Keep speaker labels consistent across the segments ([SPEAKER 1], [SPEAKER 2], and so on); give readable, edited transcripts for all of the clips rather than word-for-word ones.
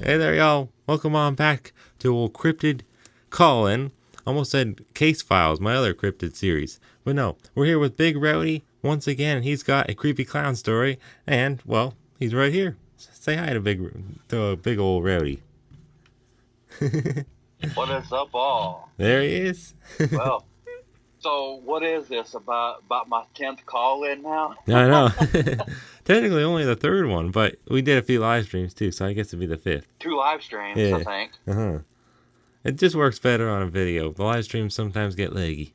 [SPEAKER 1] Hey there, y'all. Welcome on back to old Cryptid Call-In. Almost said Case Files, my other Cryptid series. But no, we're here with Big Rowdy once again, and he's got a creepy clown story. And, well, he's right here. Say hi to big old Rowdy.
[SPEAKER 2] What is up, all?
[SPEAKER 1] There he is.
[SPEAKER 2] Well, so what is this about my 10th call in now?
[SPEAKER 1] I know. Technically only the third one, but we did a few live streams too, so I guess it'd be the fifth.
[SPEAKER 2] 2 live streams, I
[SPEAKER 1] Yeah.
[SPEAKER 2] think.
[SPEAKER 1] Uh-huh. It just works better on a video. The live streams sometimes get laggy.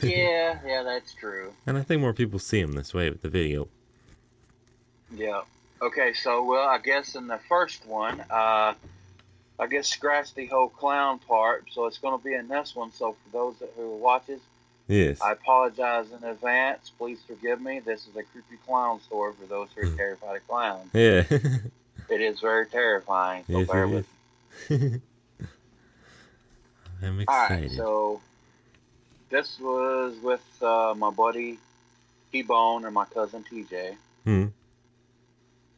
[SPEAKER 2] Yeah, that's true.
[SPEAKER 1] And I think more people see them this way with the video.
[SPEAKER 2] Yeah. Okay, so well, I guess in the first one, I guess scratch the whole clown part, so it's going to be in this one. So for those who watches,
[SPEAKER 1] Yes.
[SPEAKER 2] I apologize in advance. Please forgive me. This is a creepy clown story for those who are terrified of clowns.
[SPEAKER 1] Yeah.
[SPEAKER 2] It is very terrifying, so
[SPEAKER 1] Yes,
[SPEAKER 2] bear
[SPEAKER 1] it
[SPEAKER 2] with
[SPEAKER 1] is.
[SPEAKER 2] me.
[SPEAKER 1] I'm
[SPEAKER 2] All right,
[SPEAKER 1] excited.
[SPEAKER 2] so this was with my buddy T-Bone and my cousin TJ.
[SPEAKER 1] Hmm.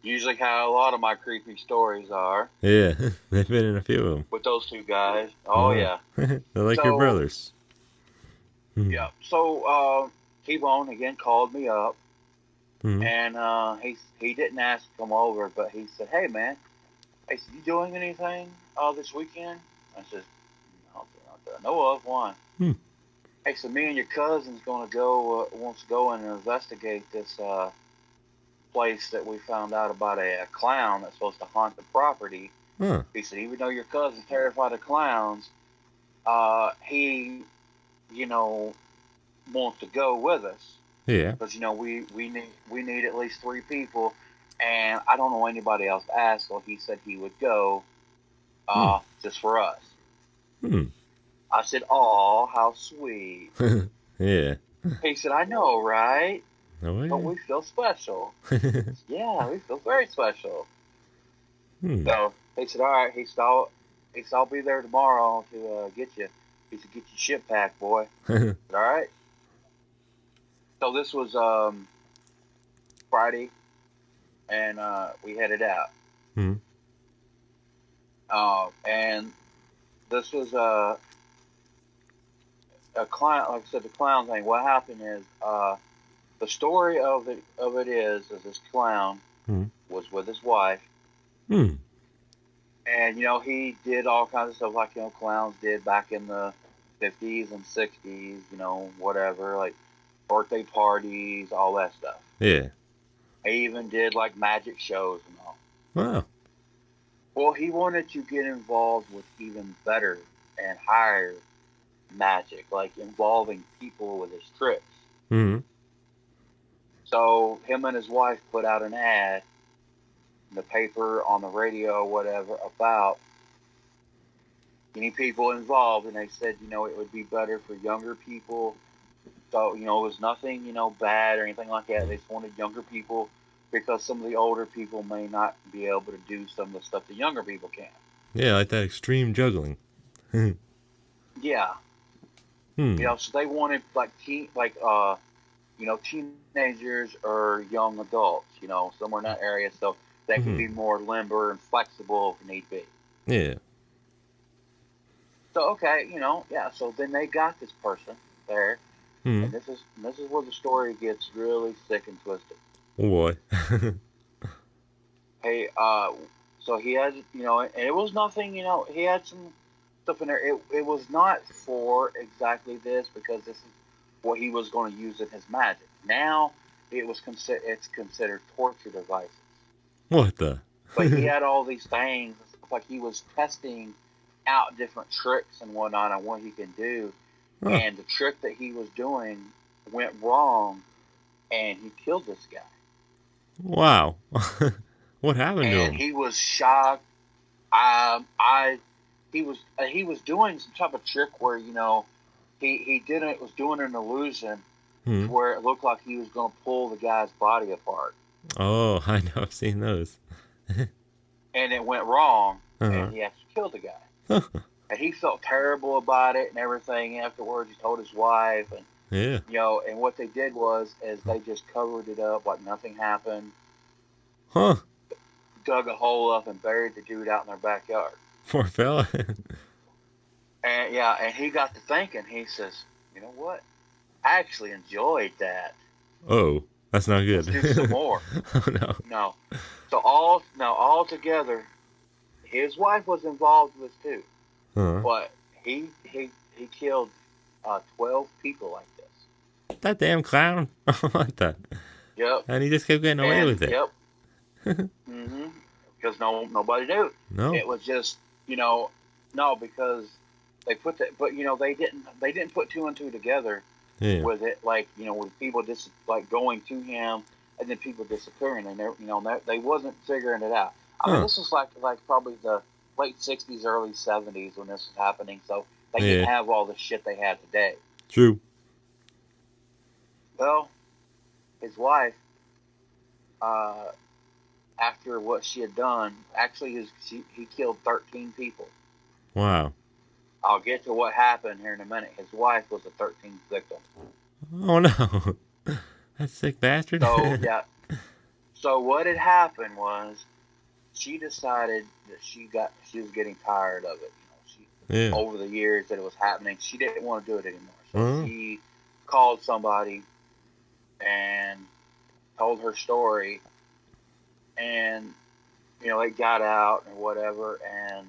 [SPEAKER 2] Usually how a lot of my creepy stories are
[SPEAKER 1] Yeah. They've been in a few of them.
[SPEAKER 2] with those two guys. Oh,
[SPEAKER 1] Uh-huh.
[SPEAKER 2] yeah.
[SPEAKER 1] They're like your
[SPEAKER 2] So,
[SPEAKER 1] brothers. Hmm.
[SPEAKER 2] yeah. So, T-Bone again called me up,
[SPEAKER 1] Hmm.
[SPEAKER 2] and he didn't ask to come over, but he said, hey, man, he said, you doing anything this weekend? I said, not that I know of. Why?
[SPEAKER 1] Hmm.
[SPEAKER 2] Hey, so me and your cousin's going to go, wants to go and investigate this place that we found out about a clown that's supposed to haunt the property.
[SPEAKER 1] Huh.
[SPEAKER 2] He said, even though your cousin's terrified of clowns, he, you know, wants to go with us
[SPEAKER 1] Yeah.
[SPEAKER 2] because we need at least 3 people, and I don't know anybody else to ask. So he said he would go,
[SPEAKER 1] Hmm.
[SPEAKER 2] just for us.
[SPEAKER 1] Hmm.
[SPEAKER 2] I said, "Oh, how sweet."
[SPEAKER 1] Yeah.
[SPEAKER 2] He said, "I know, right?
[SPEAKER 1] Oh,
[SPEAKER 2] But
[SPEAKER 1] yeah.
[SPEAKER 2] we feel special." Yeah, we feel very special.
[SPEAKER 1] Hmm.
[SPEAKER 2] So he said, "All right." He said, I'll be there tomorrow to get you. He said, "Get your shit packed, boy." I said, all right. So this was Friday, and we headed out.
[SPEAKER 1] Hmm.
[SPEAKER 2] And this was a clown. Like I said, the clown thing. What happened is the story of it is this clown
[SPEAKER 1] Hmm.
[SPEAKER 2] was with his wife,
[SPEAKER 1] Hmm.
[SPEAKER 2] and he did all kinds of stuff like clowns did back in the 50s and 60s. Whatever, like birthday parties, all that stuff.
[SPEAKER 1] Yeah.
[SPEAKER 2] He even did like magic shows and all.
[SPEAKER 1] Wow.
[SPEAKER 2] Well, he wanted to get involved with even better and higher magic, like involving people with his tricks.
[SPEAKER 1] Hmm.
[SPEAKER 2] So him and his wife put out an ad in the paper, on the radio, whatever, about any people involved, and they said, it would be better for younger people. So, it was nothing, bad or anything like that. They just wanted younger people because some of the older people may not be able to do some of the stuff the younger people can.
[SPEAKER 1] Yeah, like that extreme juggling. Hmm.
[SPEAKER 2] Yeah.
[SPEAKER 1] Hmm.
[SPEAKER 2] So they wanted like teenagers or young adults, somewhere in that area, so they could be
[SPEAKER 1] Hmm.
[SPEAKER 2] more limber and flexible if need be.
[SPEAKER 1] Yeah.
[SPEAKER 2] So okay, yeah. So then they got this person there,
[SPEAKER 1] Hmm.
[SPEAKER 2] and this is where the story gets really sick and twisted.
[SPEAKER 1] Oh boy.
[SPEAKER 2] Hey, so he had, and it was nothing, he had some stuff in there. It was not for exactly this because this is what he was going to use in his magic. Now it's considered torture devices.
[SPEAKER 1] What the?
[SPEAKER 2] But he had all these things, like he was testing out different tricks and whatnot on what he can do.
[SPEAKER 1] Oh,
[SPEAKER 2] And the trick that he was doing went wrong, and he killed this guy.
[SPEAKER 1] wow. What happened to
[SPEAKER 2] And
[SPEAKER 1] him?
[SPEAKER 2] he was shocked. I he was doing some type of trick where he didn't was doing an illusion
[SPEAKER 1] Hmm.
[SPEAKER 2] to where it looked like he was going to pull the guy's body apart,
[SPEAKER 1] Oh, I know. I've seen those.
[SPEAKER 2] and it went wrong, and
[SPEAKER 1] Uh-huh.
[SPEAKER 2] he actually killed the guy. And he felt terrible about it and everything. Afterwards, he told his wife, and
[SPEAKER 1] Yeah.
[SPEAKER 2] and what they did was is they just covered it up like nothing happened.
[SPEAKER 1] Huh.
[SPEAKER 2] dug a hole up and buried the dude out in their backyard.
[SPEAKER 1] Poor fella.
[SPEAKER 2] And yeah, and he got to thinking. He says, "You know what? I actually enjoyed that.
[SPEAKER 1] Oh, that's not good.
[SPEAKER 2] Let's do some more."
[SPEAKER 1] Oh no.
[SPEAKER 2] No. So all together, his wife was involved with this too.
[SPEAKER 1] Huh.
[SPEAKER 2] But he killed 12 people like this.
[SPEAKER 1] That damn clown. What the?
[SPEAKER 2] Yep.
[SPEAKER 1] And he just kept getting away with it.
[SPEAKER 2] Yep. Mm-hmm. Because nobody knew.
[SPEAKER 1] No.
[SPEAKER 2] It was just, no, because they put that, but they didn't put two and two together with it, like with people just like going to him and then people disappearing, and they wasn't figuring it out. I mean, this was like probably the late '60s, early '70s when this was happening, so they didn't have all the shit they have today.
[SPEAKER 1] True.
[SPEAKER 2] Well, his wife, after what she had done, actually he killed 13 people.
[SPEAKER 1] Wow.
[SPEAKER 2] I'll get to what happened here in a minute. His wife was the 13th victim.
[SPEAKER 1] Oh no. That sick bastard.
[SPEAKER 2] So yeah. So what had happened was she decided that she was getting tired of it. Over the years that it was happening, she didn't want to do it anymore. So she called somebody and told her story, and it got out and whatever, and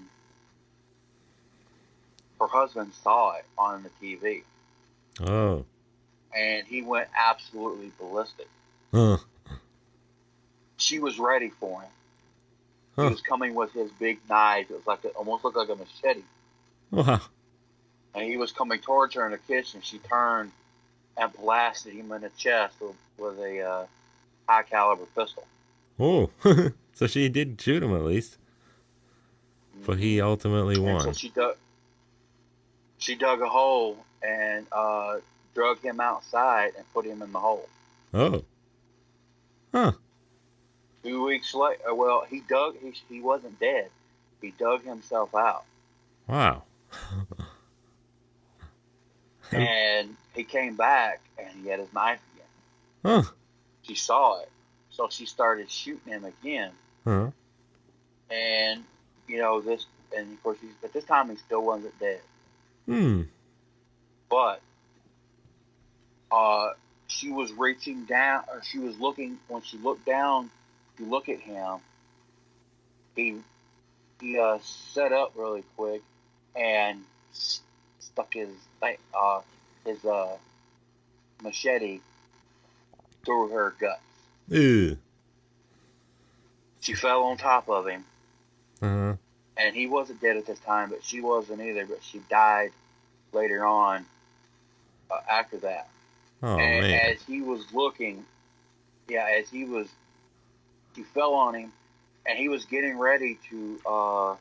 [SPEAKER 2] her husband saw it on the TV.
[SPEAKER 1] Oh.
[SPEAKER 2] And he went absolutely ballistic.
[SPEAKER 1] Huh.
[SPEAKER 2] She was ready for him.
[SPEAKER 1] Huh.
[SPEAKER 2] He was coming with his big knife. It was almost looked like a machete.
[SPEAKER 1] Wow.
[SPEAKER 2] And he was coming towards her in the kitchen. She turned and blasted him in the chest with a high caliber pistol.
[SPEAKER 1] Oh. So she did shoot him at least. But he ultimately won.
[SPEAKER 2] And so she dug a hole and drug him outside and put him in the hole.
[SPEAKER 1] Oh. Huh.
[SPEAKER 2] 2 weeks later, well, he wasn't dead. He dug himself out.
[SPEAKER 1] Wow.
[SPEAKER 2] And he came back and he had his knife again.
[SPEAKER 1] Huh.
[SPEAKER 2] She saw it. So she started shooting him again.
[SPEAKER 1] Huh.
[SPEAKER 2] And, and of course, but this time he still wasn't dead. But she was reaching down, or she was looking, when she looked down to look at him, he set up really quick and stuck his machete through her guts.
[SPEAKER 1] Ew.
[SPEAKER 2] She fell on top of him.
[SPEAKER 1] Uh-huh.
[SPEAKER 2] And he wasn't dead at this time, but she wasn't either. But she died later on after that.
[SPEAKER 1] Oh,
[SPEAKER 2] and
[SPEAKER 1] man.
[SPEAKER 2] as he was looking, she fell on him, and he was getting ready to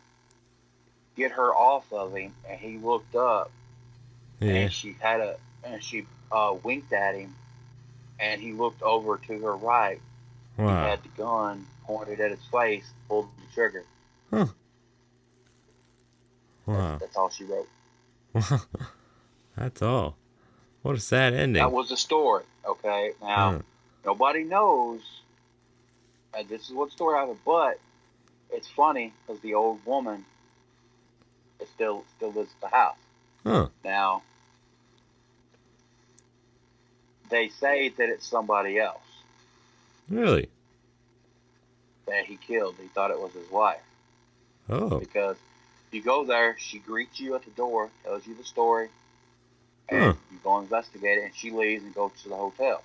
[SPEAKER 2] get her off of him, and he looked up, and she winked at him, and he looked over to her right.
[SPEAKER 1] Wow.
[SPEAKER 2] He had the gun pointed at his face, pulled the trigger.
[SPEAKER 1] Huh. Wow.
[SPEAKER 2] That's all she wrote.
[SPEAKER 1] That's all. What a sad ending.
[SPEAKER 2] That was the story. Okay, now nobody knows. This is what story happened, but it's funny because the old woman still lives at the house.
[SPEAKER 1] Huh.
[SPEAKER 2] Now they say that it's somebody else.
[SPEAKER 1] Really?
[SPEAKER 2] That he killed. He thought it was his wife.
[SPEAKER 1] Oh.
[SPEAKER 2] Because you go there, she greets you at the door, tells you the story, and you go investigate it, and she leaves and goes to the hotel.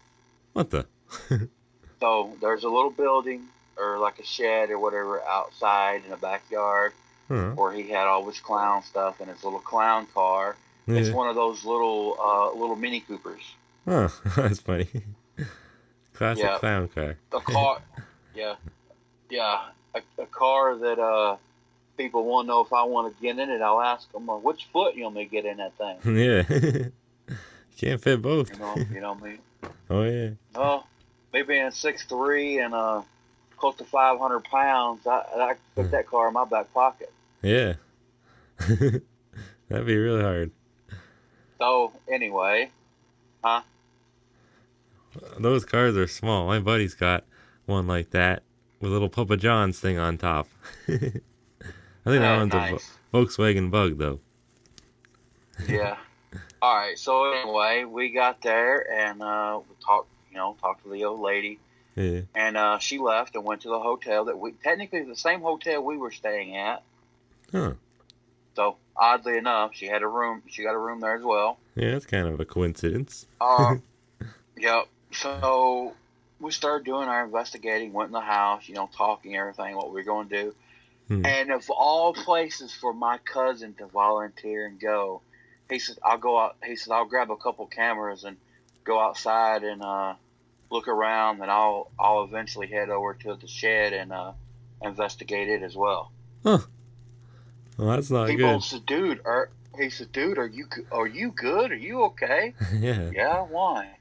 [SPEAKER 1] What the?
[SPEAKER 2] So there's a little building or like a shed or whatever outside in the backyard where he had all his clown stuff in his little clown car. Yeah. It's one of those little Mini Coopers.
[SPEAKER 1] Huh. That's funny. Classic clown car.
[SPEAKER 2] A car. Yeah. A car that people want to know if I want to get in it. I'll ask them, which foot you want me to get in that thing?
[SPEAKER 1] Yeah. Can't fit both.
[SPEAKER 2] You know what I mean?
[SPEAKER 1] Oh, yeah.
[SPEAKER 2] Well, me being 6'3" and close to 500 pounds, I could put that car in my back pocket.
[SPEAKER 1] Yeah. That'd be really hard.
[SPEAKER 2] So, anyway,
[SPEAKER 1] those cars are small. My buddy's got one like that. with a little Papa John's thing on top. I think that
[SPEAKER 2] Oh,
[SPEAKER 1] one's a
[SPEAKER 2] nice.
[SPEAKER 1] Volkswagen Bug, though.
[SPEAKER 2] Yeah. All right. So anyway, we got there and we talked to the old lady,
[SPEAKER 1] Yeah.
[SPEAKER 2] and she left and went to the hotel that we technically the same hotel we were staying at.
[SPEAKER 1] Huh.
[SPEAKER 2] So oddly enough, she had a room. She got a room there as well.
[SPEAKER 1] Yeah, that's kind of a coincidence.
[SPEAKER 2] Yep. So we started doing our investigating. Went in the house, talking everything, what we were going to do.
[SPEAKER 1] Hmm.
[SPEAKER 2] And of all places for my cousin to volunteer and go, he said, "I'll go out." He said, "I'll grab a couple cameras and go outside and look around, and I'll eventually head over to the shed and investigate it as well."
[SPEAKER 1] Huh. Well, that's not
[SPEAKER 2] T-Bone
[SPEAKER 1] good.
[SPEAKER 2] said, he said, "Dude, are you good? Are you okay?"
[SPEAKER 1] Yeah.
[SPEAKER 2] Yeah, why?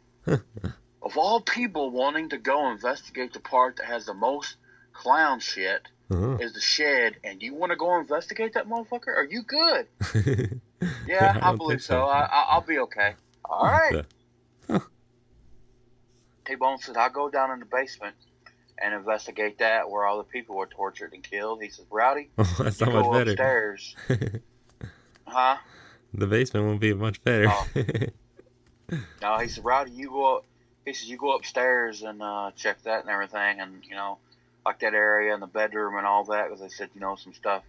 [SPEAKER 2] Of all people wanting to go investigate the part that has the most clown shit
[SPEAKER 1] Uh-huh.
[SPEAKER 2] is the shed, and you want to go investigate that motherfucker? Are you good?
[SPEAKER 1] Yeah,
[SPEAKER 2] Yeah,
[SPEAKER 1] I
[SPEAKER 2] I
[SPEAKER 1] don't think
[SPEAKER 2] believe so.
[SPEAKER 1] so.
[SPEAKER 2] I'll be okay. All
[SPEAKER 1] What
[SPEAKER 2] right.
[SPEAKER 1] the? Huh.
[SPEAKER 2] T-Bone said, "I'll go down in the basement and investigate that where all the people were tortured and killed." He says, "Rowdy,
[SPEAKER 1] Oh, that's
[SPEAKER 2] you
[SPEAKER 1] not much
[SPEAKER 2] go
[SPEAKER 1] better.
[SPEAKER 2] upstairs." Huh?
[SPEAKER 1] The basement won't be much better.
[SPEAKER 2] Oh, no. He said, "Rowdy, you go up." He says, "You go upstairs and check that and everything, and like that area in the bedroom and all that, because they said some stuff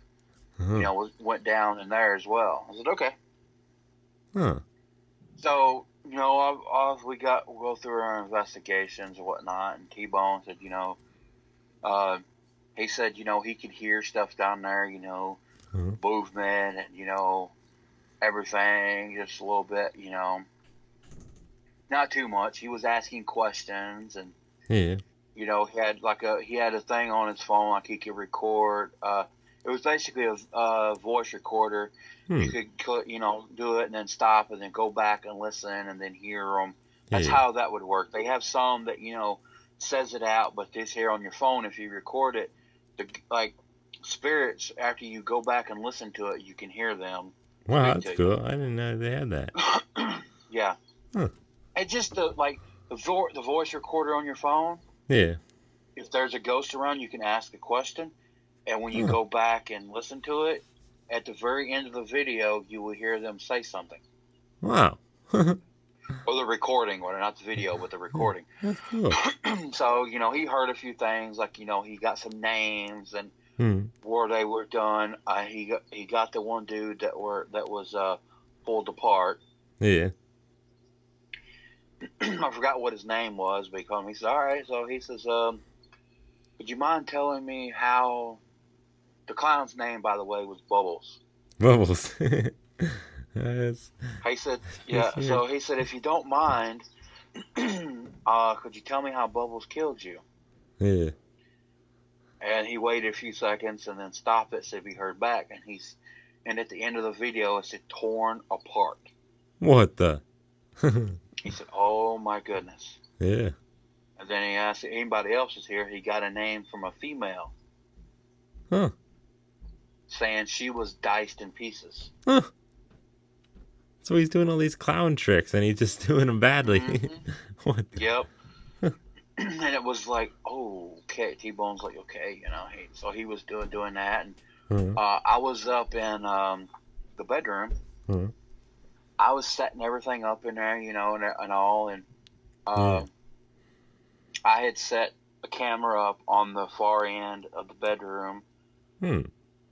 [SPEAKER 1] Huh.
[SPEAKER 2] went down in there as well." I said, "Okay."
[SPEAKER 1] Huh.
[SPEAKER 2] So, we'll go through our investigations and whatnot, and T-Bone said, uh, he said, he could hear stuff down there,
[SPEAKER 1] Huh.
[SPEAKER 2] movement and, everything, just a little bit, not too much. He was asking questions, and,
[SPEAKER 1] Yeah.
[SPEAKER 2] he had a thing on his phone, like he could record, it was basically a voice recorder.
[SPEAKER 1] Hmm.
[SPEAKER 2] You could, do it and then stop and then go back and listen and then hear them. That's
[SPEAKER 1] Yeah.
[SPEAKER 2] how that would work. They have some that says it out, but this here on your phone, if you record it, like spirits, after you go back and listen to it, you can hear them
[SPEAKER 1] Wow,
[SPEAKER 2] speak
[SPEAKER 1] that's
[SPEAKER 2] to you.
[SPEAKER 1] cool. I didn't know they had that.
[SPEAKER 2] Yeah,
[SPEAKER 1] Huh.
[SPEAKER 2] and just the voice recorder on your phone.
[SPEAKER 1] Yeah.
[SPEAKER 2] If there's a ghost around, you can ask a question, and when you
[SPEAKER 1] Huh.
[SPEAKER 2] go back and listen to it, at the very end of the video, you will hear them say something.
[SPEAKER 1] Wow. Yeah,
[SPEAKER 2] Or the recording, or not the video, but the recording.
[SPEAKER 1] that's cool.
[SPEAKER 2] So, he heard a few things, like, he got some names and
[SPEAKER 1] Hmm.
[SPEAKER 2] where they were done. He got the one dude that was pulled apart.
[SPEAKER 1] Yeah.
[SPEAKER 2] I forgot what his name was, but he said, "All right." So he says, "Would you mind telling me how the clown's name, by the way, was Bubbles?"
[SPEAKER 1] Bubbles. That's
[SPEAKER 2] He said,
[SPEAKER 1] pretty
[SPEAKER 2] "Yeah."
[SPEAKER 1] scary.
[SPEAKER 2] So he said, "If you don't mind, could you tell me how Bubbles killed you?"
[SPEAKER 1] Yeah.
[SPEAKER 2] And he waited a few seconds and then stopped it, see if he heard back. And at the end of the video, it said torn apart.
[SPEAKER 1] What the?
[SPEAKER 2] He said, "Oh my goodness."
[SPEAKER 1] Yeah.
[SPEAKER 2] And then he asked if anybody else was here. He got a name from a female
[SPEAKER 1] Huh.
[SPEAKER 2] saying she was diced in pieces.
[SPEAKER 1] Huh. So he's doing all these clown tricks and he's just doing them badly.
[SPEAKER 2] Mm-hmm.
[SPEAKER 1] What the?
[SPEAKER 2] Yep. And it was like, oh, okay. T-Bone's like, okay, so he was doing that. And
[SPEAKER 1] Huh.
[SPEAKER 2] I was up in the bedroom.
[SPEAKER 1] Huh.
[SPEAKER 2] I was setting everything up in there, and all. And
[SPEAKER 1] Yeah.
[SPEAKER 2] I had set a camera up on the far end of the bedroom,
[SPEAKER 1] Hmm.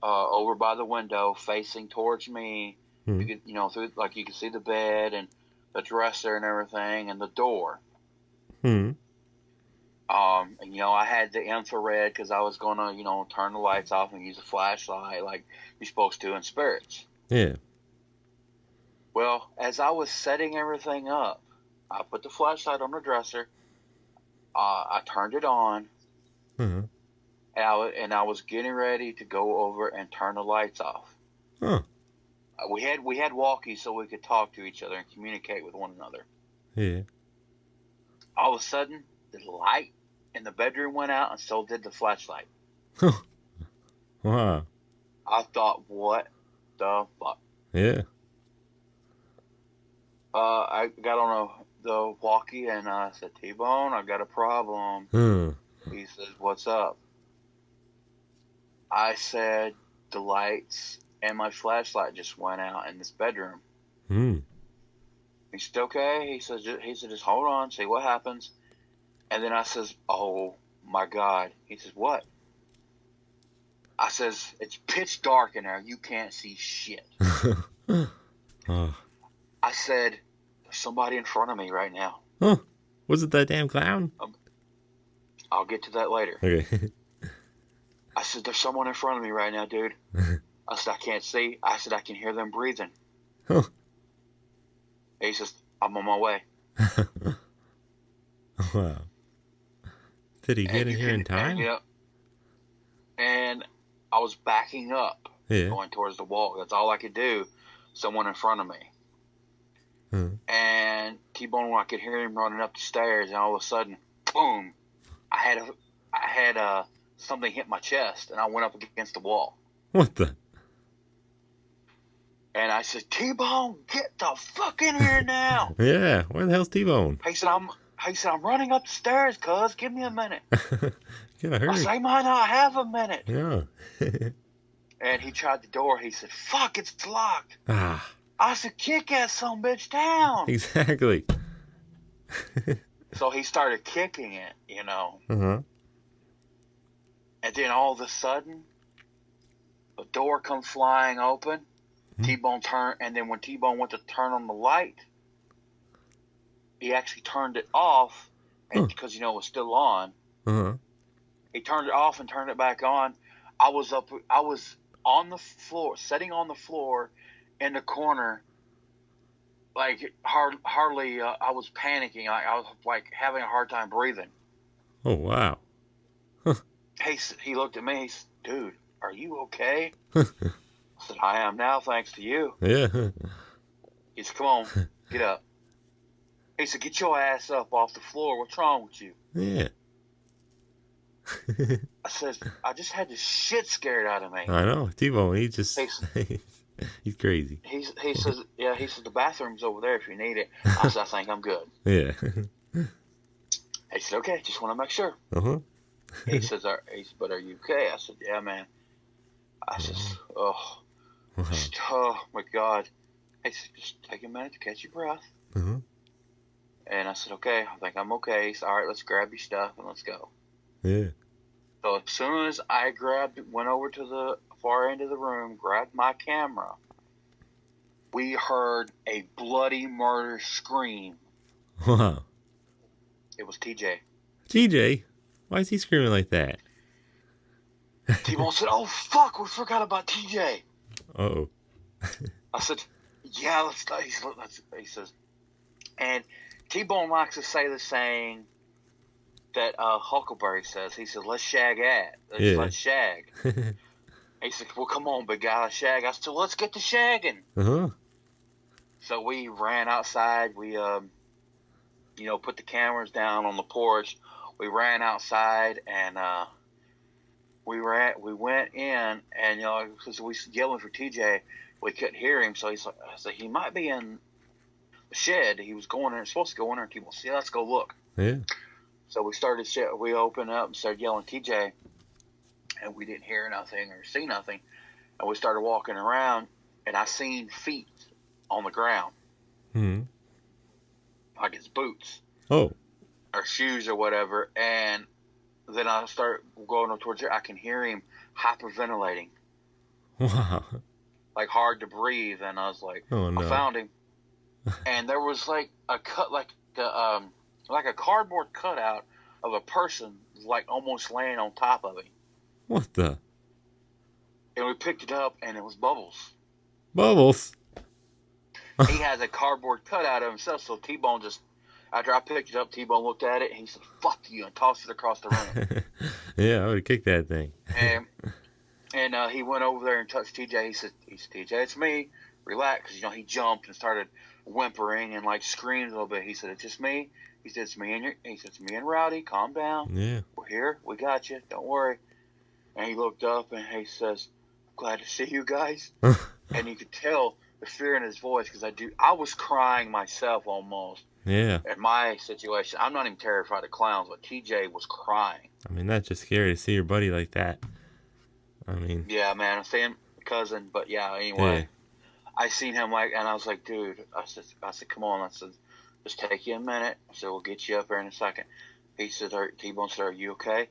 [SPEAKER 2] over by the window, facing towards me.
[SPEAKER 1] Hmm.
[SPEAKER 2] You could, through, like, you could see the bed and the dresser and everything, and the door.
[SPEAKER 1] Hmm.
[SPEAKER 2] And I had the infrared because I was gonna, turn the lights off and use a flashlight like you're supposed to in spirits.
[SPEAKER 1] Yeah.
[SPEAKER 2] Well, as I was setting everything up, I put the flashlight on the dresser. I turned it on,
[SPEAKER 1] Huh.
[SPEAKER 2] and I was getting ready to go over and turn the lights off.
[SPEAKER 1] Huh.
[SPEAKER 2] We had walkies so we could talk to each other and communicate with one another.
[SPEAKER 1] Yeah.
[SPEAKER 2] All of a sudden, the light in the bedroom went out, and so did the flashlight.
[SPEAKER 1] Wow.
[SPEAKER 2] I thought, what the fuck?
[SPEAKER 1] Yeah.
[SPEAKER 2] I got on the walkie and I said, "T-Bone, I got a problem."
[SPEAKER 1] Huh.
[SPEAKER 2] He says, "What's up?" I said, the lights and my flashlight just went out in this bedroom. He said, okay. He said, just hold on, see what happens. And then I says, oh my God. He says, what? I says, it's pitch dark in there. You can't see shit.
[SPEAKER 1] Oh.
[SPEAKER 2] I said, there's somebody in front of me right now.
[SPEAKER 1] Huh. Was it that damn clown?
[SPEAKER 2] I'll get to that later.
[SPEAKER 1] Okay.
[SPEAKER 2] I said, there's someone in front of me right now, dude. I said, I can't see. I said, I can hear them breathing.
[SPEAKER 1] Huh.
[SPEAKER 2] He says, I'm on my way.
[SPEAKER 1] Wow. Did he get in here in time?
[SPEAKER 2] And I was backing up, going towards the wall. That's all I could do. Someone in front of me. And T-Bone, I could hear him running up the stairs, and all of a sudden, boom! I had something hit my chest, and I went up against the wall.
[SPEAKER 1] What the?
[SPEAKER 2] And I said, T-Bone, get the fuck in here now!
[SPEAKER 1] Yeah, where the hell's T-Bone?
[SPEAKER 2] He said, I'm running up the stairs, cuz. Give me a minute.
[SPEAKER 1] Gotta hurry.
[SPEAKER 2] I said, I might not have a minute.
[SPEAKER 1] Yeah.
[SPEAKER 2] And he tried the door. He said, fuck, it's locked.
[SPEAKER 1] Ah.
[SPEAKER 2] I said, kick that son bitch down.
[SPEAKER 1] Exactly.
[SPEAKER 2] So he started kicking it,
[SPEAKER 1] Uh-huh.
[SPEAKER 2] And then all of a sudden, the door comes flying open. T-Bone turned, and then when T-Bone went to turn on the light, he actually turned it off, because it was still on.
[SPEAKER 1] Uh-huh.
[SPEAKER 2] He turned it off and turned it back on. I was on the floor, sitting on the floor in the corner, like hardly. I was panicking. I was like having a hard time breathing.
[SPEAKER 1] Oh wow.
[SPEAKER 2] He looked at me. He said, dude, are you okay? I said, I am now, thanks to you.
[SPEAKER 1] Yeah.
[SPEAKER 2] He said, come on, get up. He said, get your ass up off the floor. What's wrong with you?
[SPEAKER 1] Yeah.
[SPEAKER 2] I said, I just had the shit scared out of me.
[SPEAKER 1] I know. T-Bone, he's crazy.
[SPEAKER 2] He says, the bathroom's over there if you need it. I said, I think I'm good.
[SPEAKER 1] Yeah.
[SPEAKER 2] He said, okay, just want to make sure.
[SPEAKER 1] Uh-huh.
[SPEAKER 2] He says, but are you okay? I said, yeah, man. I said, oh my God. He said, just take a minute to catch your breath.
[SPEAKER 1] Uh-huh.
[SPEAKER 2] And I said, okay, I think I'm okay. He said, all right, let's grab your stuff and let's go.
[SPEAKER 1] Yeah.
[SPEAKER 2] So as soon as I went over to the far end of the room, grabbed my camera, we heard a bloody murder scream.
[SPEAKER 1] Wow.
[SPEAKER 2] It was TJ.
[SPEAKER 1] TJ? Why is he screaming like that?
[SPEAKER 2] T-Bone said, oh, fuck, we forgot about TJ.
[SPEAKER 1] Uh-oh.
[SPEAKER 2] I said, yeah, let's he says, and T-Bone likes to say the saying that Huckleberry says. He said, let's shag at. Let's shag. He said, well, come on, big guy, let's shag. I said, let's get to shagging.
[SPEAKER 1] Uh-huh.
[SPEAKER 2] So we ran outside. We, put the cameras down on the porch. We ran outside, and we went in, and, because we was yelling for TJ, we couldn't hear him. So I said, he might be in the shed. He was supposed to go in there, and people said, let's go look.
[SPEAKER 1] Yeah.
[SPEAKER 2] So we opened up and started yelling TJ, and we didn't hear nothing or see nothing. And we started walking around, and I seen feet on the ground.
[SPEAKER 1] Mm-hmm.
[SPEAKER 2] Like his boots.
[SPEAKER 1] Oh.
[SPEAKER 2] Or shoes or whatever. And then I start going up towards here. I can hear him hyperventilating.
[SPEAKER 1] Wow.
[SPEAKER 2] Like hard to breathe. And I was like,
[SPEAKER 1] oh, no.
[SPEAKER 2] I found him. And there was like a cut, like a cardboard cutout of a person like almost laying on top of him.
[SPEAKER 1] What the?
[SPEAKER 2] And we picked it up, and it was Bubbles.
[SPEAKER 1] Bubbles?
[SPEAKER 2] He has a cardboard cutout of himself, so T-Bone just, after I picked it up, T-Bone looked at it, and he said, fuck you, and tossed it across the room.
[SPEAKER 1] Yeah, I would have kicked that thing.
[SPEAKER 2] and he went over there and touched TJ. He said, TJ, it's me. Relax. He jumped and started whimpering and like screamed a little bit. He said, it's just me. He said, it's me and Rowdy. Calm down.
[SPEAKER 1] Yeah.
[SPEAKER 2] We're here. We got you. Don't worry. And he looked up and he says, glad to see you guys. And you could tell the fear in his voice because I was crying myself almost.
[SPEAKER 1] Yeah.
[SPEAKER 2] In my situation, I'm not even terrified of clowns, but TJ was crying.
[SPEAKER 1] I mean, that's just scary to see your buddy like that. I mean,
[SPEAKER 2] Yeah, man, same cousin, but yeah.
[SPEAKER 1] yeah.
[SPEAKER 2] Anyway, I seen him and I was like, dude, I said, come on. I said, just take you a minute. I said, we'll get you up there in a second. He said, T-Bone said, are you okay?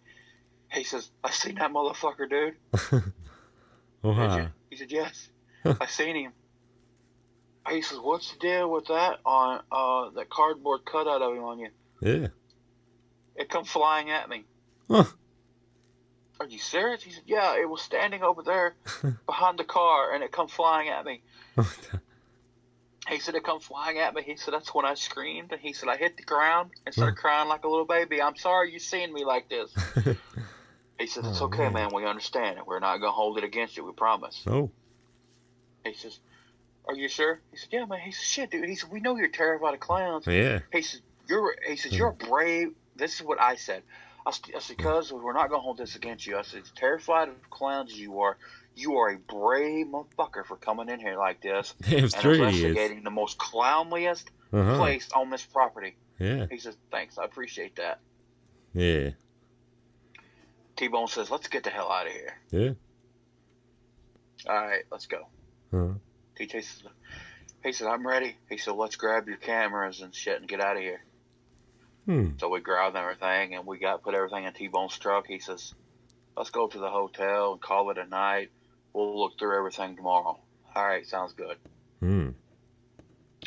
[SPEAKER 2] He says, I seen that motherfucker, dude. Did you?
[SPEAKER 1] Wow.
[SPEAKER 2] He said, yes, I seen him. He says, what's the deal with that on that cardboard cutout of him on you?
[SPEAKER 1] Yeah.
[SPEAKER 2] It come flying at me.
[SPEAKER 1] Huh.
[SPEAKER 2] Are you serious? He said, yeah, it was standing over there behind the car and it come flying at me. He said, it come flying at me. He said, that's when I screamed. And he said, I hit the ground and started crying like a little baby. I'm sorry you seen me like this. He said, it's okay, man. We understand it. We're not going to hold it against you. We promise.
[SPEAKER 1] Oh.
[SPEAKER 2] He says, are you sure? He said, yeah, man. He said, shit, dude. He said, we know you're terrified of clowns.
[SPEAKER 1] Yeah.
[SPEAKER 2] He said, you're brave. This is what I said. I said, cuz we're not going to hold this against you. I said, as terrified of clowns as you are a brave motherfucker for coming in here like this
[SPEAKER 1] Damn
[SPEAKER 2] and
[SPEAKER 1] straight he is.
[SPEAKER 2] investigating the most clownliest place on this property.
[SPEAKER 1] Yeah.
[SPEAKER 2] He says, thanks. I appreciate that.
[SPEAKER 1] Yeah.
[SPEAKER 2] T-Bone says, let's get the hell out of here.
[SPEAKER 1] Yeah.
[SPEAKER 2] All right, let's go.
[SPEAKER 1] Uh-huh.
[SPEAKER 2] TJ says, he said, I'm ready. He said, let's grab your cameras and shit and get out of here. So we grabbed everything and we put everything in T-Bone's truck. He says, let's go to the hotel and call it a night. We'll look through everything tomorrow. All right, sounds good.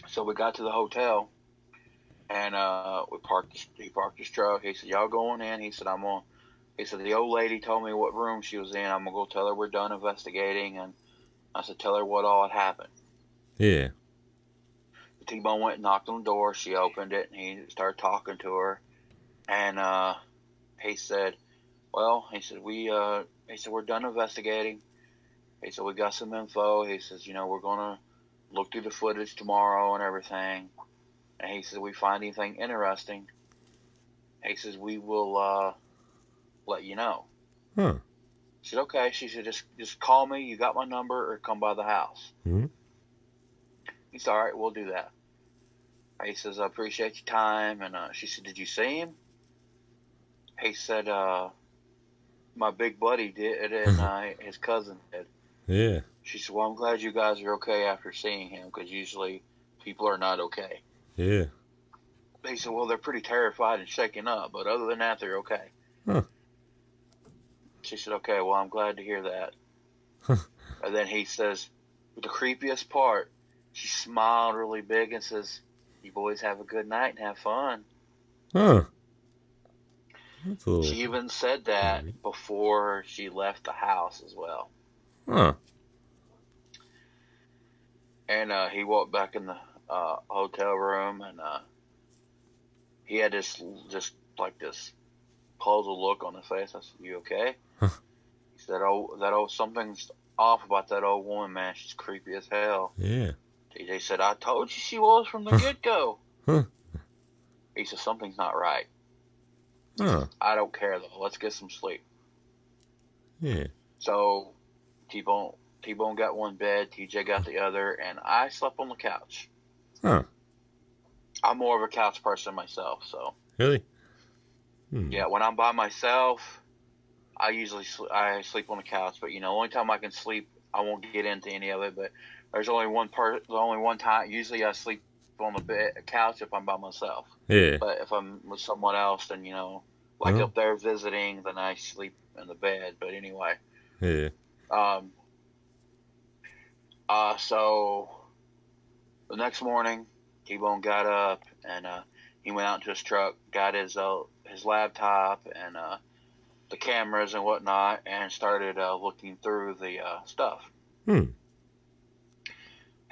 [SPEAKER 2] So we got to the hotel and he parked his truck. He said, y'all going in? He said, he said, the old lady told me what room she was in. I'm going to go tell her we're done investigating. And I said, tell her what all had happened.
[SPEAKER 1] Yeah.
[SPEAKER 2] T-Bone went and knocked on the door. She opened it, and he started talking to her. And he said, well, we're done investigating. He said, we got some info. He says, we're going to look through the footage tomorrow and everything. And he said, we find anything interesting. He says, we will let you know.
[SPEAKER 1] Huh.
[SPEAKER 2] She said, okay. She said, just call me. You got my number, or come by the house. He said, all right, we'll do that. He says, I appreciate your time. And she said, did you see him? He said, my big buddy did, and his cousin did.
[SPEAKER 1] Yeah.
[SPEAKER 2] She said, well, I'm glad you guys are okay after seeing him, because usually people are not okay.
[SPEAKER 1] Yeah.
[SPEAKER 2] He said, well, they're pretty terrified and shaken up, but other than that, they're okay.
[SPEAKER 1] Huh.
[SPEAKER 2] She said, okay, well, I'm glad to hear that. And then he says, the creepiest part, she smiled really big and says, you boys have a good night and have fun.
[SPEAKER 1] Huh. That's a little...
[SPEAKER 2] She even said that before she left the house as well.
[SPEAKER 1] Huh.
[SPEAKER 2] And he walked back in the hotel room, and he had this puzzled look on his face. I said, you okay? He said, something's off about that old woman, man. She's creepy as hell.
[SPEAKER 1] Yeah.
[SPEAKER 2] TJ said, I told you she was from the get-go. He said, something's not right. I don't care, though. Let's get some sleep.
[SPEAKER 1] Yeah.
[SPEAKER 2] So T-Bone got one bed, TJ got the other, and I slept on the couch.
[SPEAKER 1] Huh.
[SPEAKER 2] I'm more of a couch person myself, so.
[SPEAKER 1] Really?
[SPEAKER 2] Yeah, when I'm by myself, I usually sleep on the couch. But, only time I can sleep, I won't get into any of it, but there's only one time. Usually I sleep on the couch if I'm by myself.
[SPEAKER 1] Yeah.
[SPEAKER 2] But if I'm with someone else, then, up there visiting, then I sleep in the bed. But anyway.
[SPEAKER 1] Yeah.
[SPEAKER 2] So the next morning, T-Bone got up and he went out to his truck, got his laptop and the cameras and whatnot, and started looking through the stuff.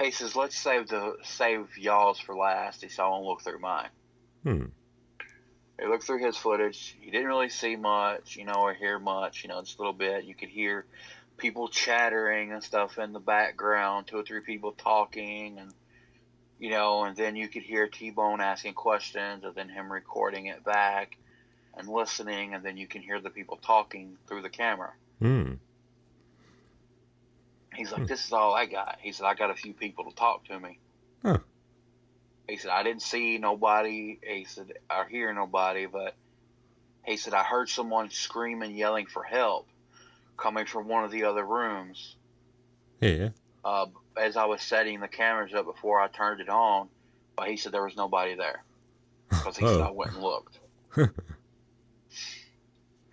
[SPEAKER 2] He says, let's save y'all's for last. He said, I won't look through mine. He looked through his footage. He didn't really see much, or hear much, just a little bit. You could hear people chattering and stuff in the background, 2 or 3 people talking, and and then you could hear T-Bone asking questions, and then him recording it back and listening, and then you can hear the people talking through the camera. He's like, this is all I got. He said, I got a few people to talk to me. He said, I didn't see nobody. He said, I hear nobody, but he said, I heard someone screaming, yelling for help, coming from one of the other rooms.
[SPEAKER 1] Yeah.
[SPEAKER 2] As I was setting the cameras up before I turned it on, but he said there was nobody there because he said I went and looked.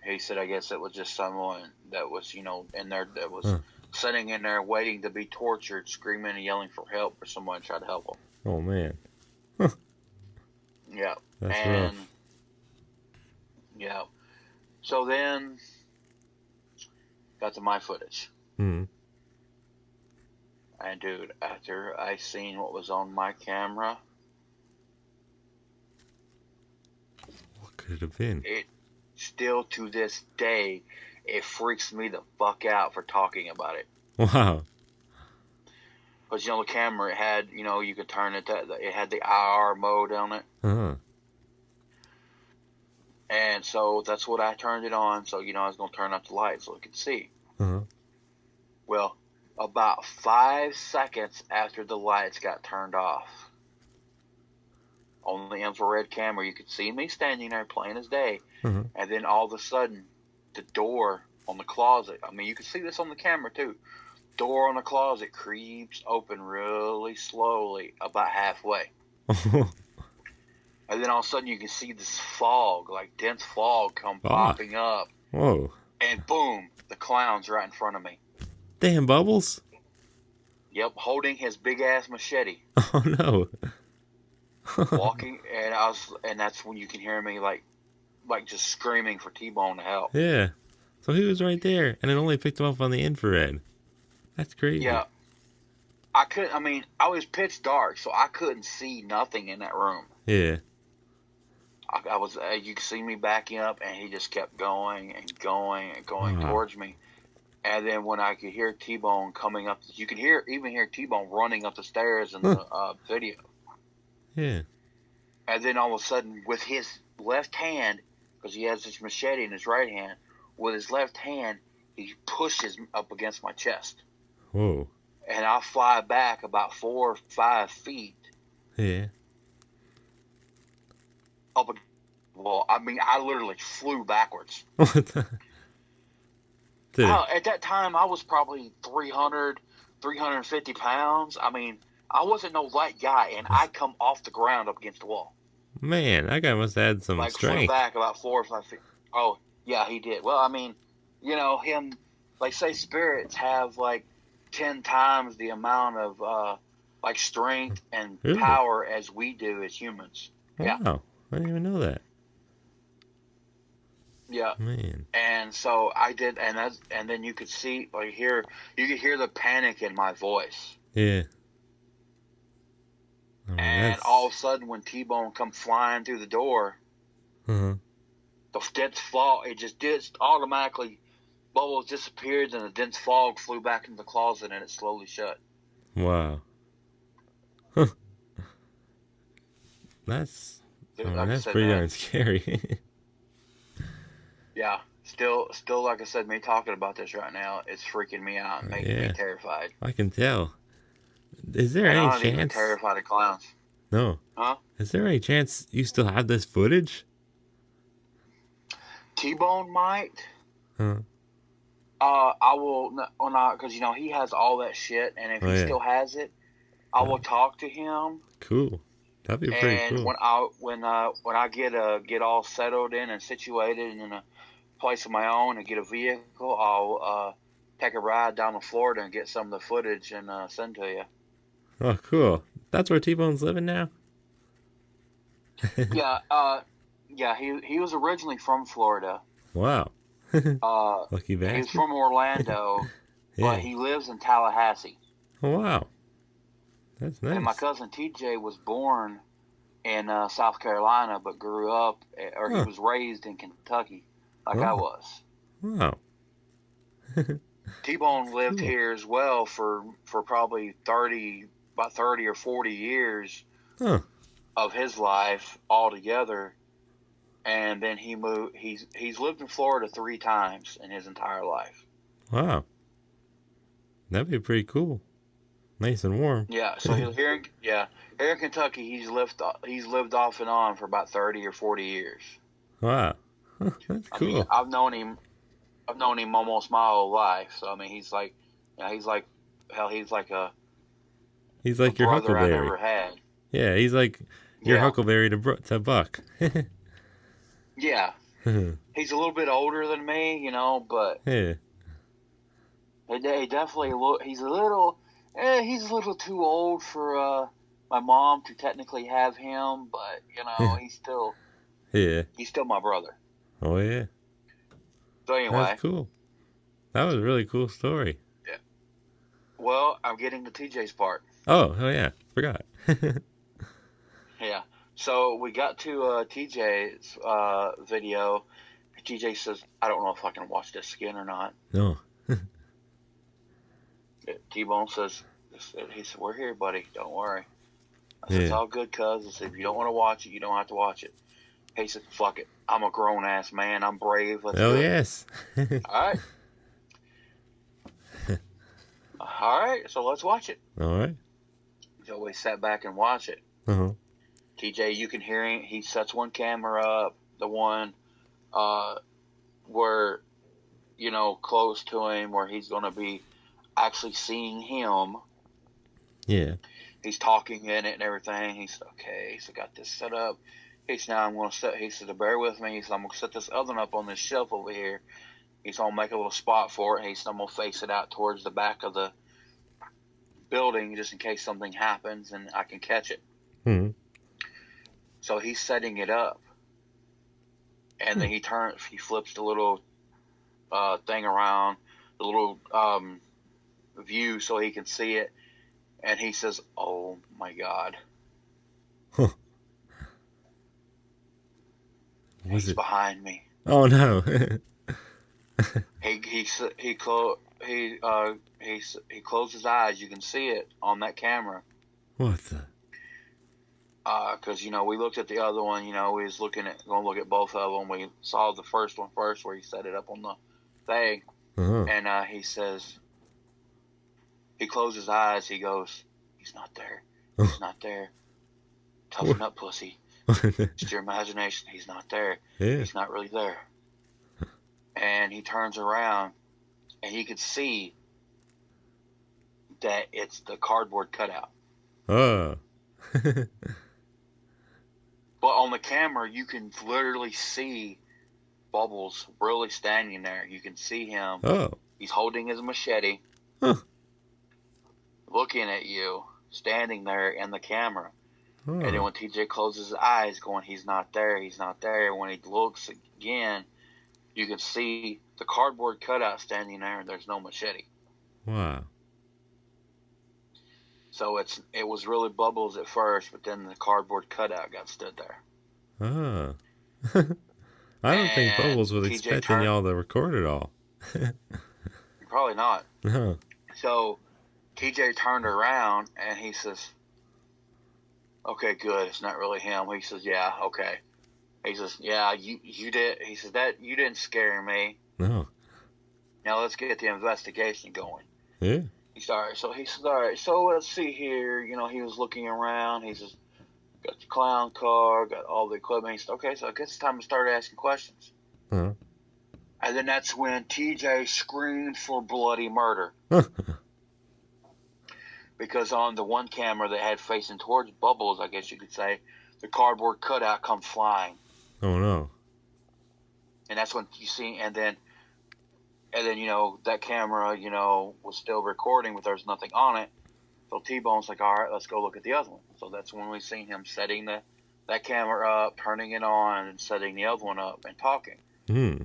[SPEAKER 2] He said I guess it was just someone that was, in there that was sitting in there waiting to be tortured, screaming and yelling for help for someone to try to help them.
[SPEAKER 1] Oh man.
[SPEAKER 2] Yeah.
[SPEAKER 1] That's
[SPEAKER 2] and
[SPEAKER 1] rough.
[SPEAKER 2] yeah. So then got to my footage.
[SPEAKER 1] Hmm.
[SPEAKER 2] And dude, after I seen what was on my camera,
[SPEAKER 1] What could it have been?
[SPEAKER 2] it still to this day, it freaks me the fuck out for talking about it.
[SPEAKER 1] Wow.
[SPEAKER 2] Because the camera, it had, you could turn it to, it had the IR mode on it. And so that's what I turned it on. So, I was going to turn up the light so I could see. Well, about 5 seconds after the lights got turned off, on the infrared camera, you could see me standing there plain as day. And then all of a sudden, the door on the closet, you can see this on the camera too. Door on the closet creeps open really slowly, about halfway. And then all of a sudden you can see this fog, like dense fog, come popping up.
[SPEAKER 1] Whoa.
[SPEAKER 2] And boom, the clown's right in front of me.
[SPEAKER 1] Damn, Bubbles.
[SPEAKER 2] Yep, holding his big ass machete.
[SPEAKER 1] Oh no.
[SPEAKER 2] Walking, and that's when you can hear me like just screaming for T-Bone to help.
[SPEAKER 1] Yeah. So he was right there, and it only picked him up on the infrared. That's crazy.
[SPEAKER 2] Yeah. I was pitch dark, so I couldn't see nothing in that room.
[SPEAKER 1] Yeah.
[SPEAKER 2] I was, you could see me backing up, and he just kept going and going and going towards me. And then when I could hear T-Bone coming up, you could even hear T-Bone running up the stairs in the video.
[SPEAKER 1] Yeah.
[SPEAKER 2] And then all of a sudden, with his left hand, because he has this machete in his right hand, with his left hand, he pushes up against my chest.
[SPEAKER 1] Whoa.
[SPEAKER 2] And I fly back about 4 or 5 feet.
[SPEAKER 1] Yeah.
[SPEAKER 2] I literally flew backwards.
[SPEAKER 1] What the?
[SPEAKER 2] At that time, I was probably 300, 350 pounds. I wasn't no light guy, and I come off the ground up against the wall.
[SPEAKER 1] Man, that guy must have had some strength.
[SPEAKER 2] Flew back about 4 or 5 feet. Oh, yeah, he did. Well, him, like, say spirits have, 10 times the amount of, strength and power as we do as humans. Yeah.
[SPEAKER 1] Wow. I didn't even know that.
[SPEAKER 2] Yeah.
[SPEAKER 1] Man.
[SPEAKER 2] And so I did, and then you could see, you could hear the panic in my voice.
[SPEAKER 1] Yeah.
[SPEAKER 2] And all of a sudden, when T-Bone come flying through the door, the dense fog, it just did automatically, Bubbles disappeared, and the dense fog flew back into the closet, and it slowly shut.
[SPEAKER 1] Wow. That's pretty darn scary.
[SPEAKER 2] Yeah. Still, like I said, me talking about this right now, it's freaking me out and making me terrified.
[SPEAKER 1] I can tell. Is there any chance? I'm even
[SPEAKER 2] terrified of clowns.
[SPEAKER 1] No.
[SPEAKER 2] Huh?
[SPEAKER 1] Is there any chance you still have this footage?
[SPEAKER 2] T-Bone might.
[SPEAKER 1] Huh?
[SPEAKER 2] I will not, because he has all that shit, and if he still has it, I will talk to him.
[SPEAKER 1] Cool. That'd be pretty cool.
[SPEAKER 2] And when I get all settled in and situated in a place of my own and get a vehicle, I'll take a ride down to Florida and get some of the footage and send to you.
[SPEAKER 1] Oh, cool. That's where T-Bone's living now?
[SPEAKER 2] Yeah, he was originally from Florida.
[SPEAKER 1] Wow. Lucky bastard.
[SPEAKER 2] He's from Orlando, but he lives in Tallahassee.
[SPEAKER 1] Oh, wow. That's nice.
[SPEAKER 2] And my cousin TJ was born in South Carolina, but grew up, or he was raised in Kentucky, like I was.
[SPEAKER 1] Wow.
[SPEAKER 2] T-Bone lived here as well for probably about 30 or 40 years of his life altogether. And then he moved. He's lived in Florida 3 times in his entire life.
[SPEAKER 1] Wow. That'd be pretty cool. Nice and warm.
[SPEAKER 2] Yeah. So here in Kentucky, he's lived off and on for about 30 or 40 years.
[SPEAKER 1] Wow. That's cool.
[SPEAKER 2] I've known him I've known him almost my whole life. So I mean, he's like, he's like, hell, he's like
[SPEAKER 1] He's
[SPEAKER 2] a
[SPEAKER 1] like your
[SPEAKER 2] brother I
[SPEAKER 1] Huckleberry.
[SPEAKER 2] never had.
[SPEAKER 1] Yeah, he's like your
[SPEAKER 2] Yeah,
[SPEAKER 1] Huckleberry to Buck.
[SPEAKER 2] yeah. He's a little bit older than me, but
[SPEAKER 1] Yeah.
[SPEAKER 2] he definitely he's a little, he's a little too old for my mom to technically have him, but
[SPEAKER 1] Yeah.
[SPEAKER 2] he's still my brother.
[SPEAKER 1] Oh yeah.
[SPEAKER 2] So
[SPEAKER 1] That's
[SPEAKER 2] anyway,
[SPEAKER 1] cool. That was a really cool story.
[SPEAKER 2] yeah. Well, I'm getting to TJ's part.
[SPEAKER 1] Oh yeah. Forgot.
[SPEAKER 2] Yeah. So we got to TJ's video. TJ says, "I don't know if I can watch this again or not."
[SPEAKER 1] No.
[SPEAKER 2] T-Bone says, "He said, we're here, buddy. Don't worry." I said, "It's
[SPEAKER 1] Yeah.
[SPEAKER 2] all good, cuz." I said, "If you don't want to watch it, you don't have to watch it." He said, "Fuck it. I'm a grown ass man. I'm brave. Let's
[SPEAKER 1] Oh
[SPEAKER 2] do it."
[SPEAKER 1] yes.
[SPEAKER 2] All right. All right. So let's watch it.
[SPEAKER 1] All right.
[SPEAKER 2] So we sat back and watch it.
[SPEAKER 1] Uh-huh.
[SPEAKER 2] TJ, you can hear him. He sets one camera up, the one where, close to him, where he's going to be actually seeing him.
[SPEAKER 1] Yeah.
[SPEAKER 2] He's talking in it and everything. He said, "Okay." He said, "Got this set up." He said, "Now I'm going to set," he said, "bear with me." He said, "I'm going to set this other one up on this shelf over here." He said, "I'll make a little spot for it." He said, "I'm going to face it out towards the back of the building just in case something happens and I can catch it."
[SPEAKER 1] Hmm.
[SPEAKER 2] So he's setting it up. And then he flips the little thing around, the little view so he can see it. And he says, "Oh my God."
[SPEAKER 1] Huh. Was
[SPEAKER 2] He's
[SPEAKER 1] it?
[SPEAKER 2] behind me.
[SPEAKER 1] Oh no.
[SPEAKER 2] He closed his eyes. You can see it on that camera.
[SPEAKER 1] What the?
[SPEAKER 2] Because we looked at the other one. We was going to look at both of them. We saw the first one first, where he set it up on the thing,
[SPEAKER 1] Uh-huh.
[SPEAKER 2] and he says, he closed his eyes. He goes, "He's not there. He's not there. Toughen up, pussy. It's your imagination. He's not there.
[SPEAKER 1] Yeah.
[SPEAKER 2] He's not really there." And he turns around, and he could see that it's the cardboard cutout.
[SPEAKER 1] Oh.
[SPEAKER 2] But on the camera, you can literally see Bubbles really standing there. You can see him.
[SPEAKER 1] Oh.
[SPEAKER 2] He's holding his machete,
[SPEAKER 1] Huh.
[SPEAKER 2] looking at you, standing there in the camera.
[SPEAKER 1] Oh.
[SPEAKER 2] And then when TJ closes his eyes, going, "He's not there. He's not there." When he looks again, you can see the cardboard cutout standing there, and there's no machete.
[SPEAKER 1] Wow.
[SPEAKER 2] So it was really Bubbles at first, but then the cardboard cutout got stood there.
[SPEAKER 1] Oh. I don't think
[SPEAKER 2] And
[SPEAKER 1] Bubbles was
[SPEAKER 2] TJ
[SPEAKER 1] expecting y'all to record it all.
[SPEAKER 2] Probably not.
[SPEAKER 1] No.
[SPEAKER 2] So TJ turned around and he says, "Okay, good. It's not really him." He says, "Yeah, okay." He says, "Yeah, you did." He says, "That you didn't scare me.
[SPEAKER 1] No.
[SPEAKER 2] Now let's get the investigation going."
[SPEAKER 1] Yeah.
[SPEAKER 2] He started. So he said, "All right. So let's see here." He was looking around. He says, "Got the clown car. Got all the equipment." He said, "Okay, so I guess it's time to start asking questions."
[SPEAKER 1] Uh-huh.
[SPEAKER 2] And then that's when TJ screamed for bloody murder. Because on the one camera that had facing towards Bubbles, I guess you could say, the cardboard cutout comes flying.
[SPEAKER 1] Oh no.
[SPEAKER 2] And that's when you see, and then that camera, was still recording, but there's nothing on it. So T-Bone's like, "All right, let's go look at the other one." So that's when we seen him setting that camera up, turning it on, and setting the other one up and talking.
[SPEAKER 1] Hmm.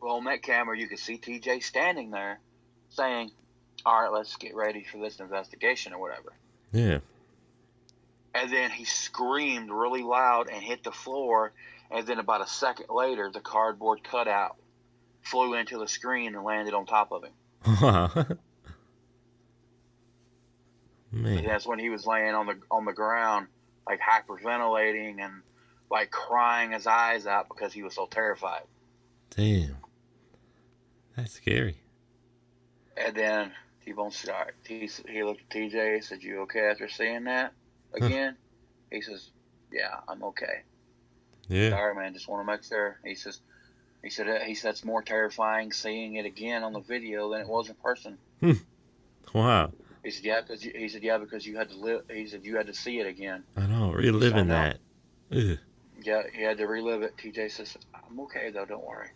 [SPEAKER 2] Well, on that camera, you could see TJ standing there saying, "All right, let's get ready for this investigation," or whatever.
[SPEAKER 1] Yeah.
[SPEAKER 2] And then he screamed really loud and hit the floor. And then about a second later, the cardboard cutout flew into the screen and landed on top of him.
[SPEAKER 1] Wow.
[SPEAKER 2] And
[SPEAKER 1] Man.
[SPEAKER 2] that's when he was laying on the ground, like hyperventilating and like crying his eyes out because he was so terrified.
[SPEAKER 1] Damn. That's scary.
[SPEAKER 2] And then T-Bone said, "All right." He looked at TJ. He said, "You okay after seeing that again?" He says, "Yeah, I'm okay."
[SPEAKER 1] Yeah.
[SPEAKER 2] "All right, man. Just want to make sure." He says, He said it's more terrifying seeing it again on the video than it was in person.
[SPEAKER 1] Wow.
[SPEAKER 2] He said because you had to live. He said you had to see it again.
[SPEAKER 1] I know,
[SPEAKER 2] He said, I
[SPEAKER 1] reliving
[SPEAKER 2] know.
[SPEAKER 1] that. Ugh.
[SPEAKER 2] Yeah, he had to relive it. TJ says, I'm okay though, don't worry.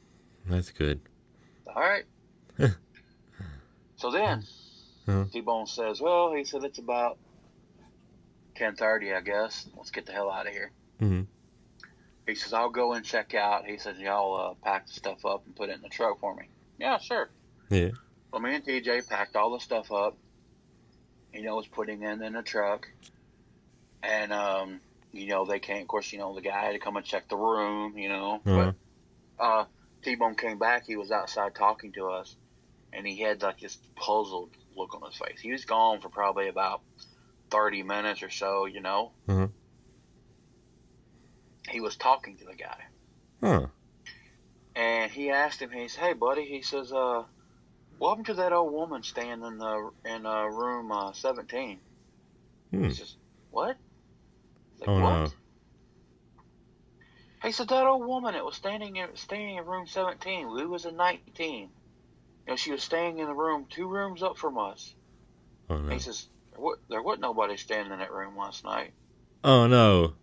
[SPEAKER 1] That's good.
[SPEAKER 2] All right. So then,
[SPEAKER 1] Huh?
[SPEAKER 2] T-Bone says, well, he said it's about 10:30, I guess. Let's get the hell out of here.
[SPEAKER 1] Mm-hmm.
[SPEAKER 2] He says, I'll go and check out. He says, y'all pack the stuff up and put it in the truck for me. Yeah, sure.
[SPEAKER 1] Yeah.
[SPEAKER 2] Well, me and TJ packed all the stuff up. Was putting it in the truck. And, they can't, of course, the guy had to come and check the room,
[SPEAKER 1] Uh-huh.
[SPEAKER 2] But T-Bone came back. He was outside talking to us. And he had like this puzzled look on his face. He was gone for probably about 30 minutes or so,
[SPEAKER 1] Uh-huh.
[SPEAKER 2] He was talking to the guy.
[SPEAKER 1] Huh.
[SPEAKER 2] And he asked him, he said, hey, buddy, he says, what happened to that old woman staying in room 17? He says, what? Like,
[SPEAKER 1] Oh,
[SPEAKER 2] what?
[SPEAKER 1] no.
[SPEAKER 2] He said, that old woman that was staying in room 17. We was in 19. She was staying in the room 2 rooms up from us.
[SPEAKER 1] Oh, no.
[SPEAKER 2] He says, there wasn't nobody staying in that room last night.
[SPEAKER 1] Oh, no.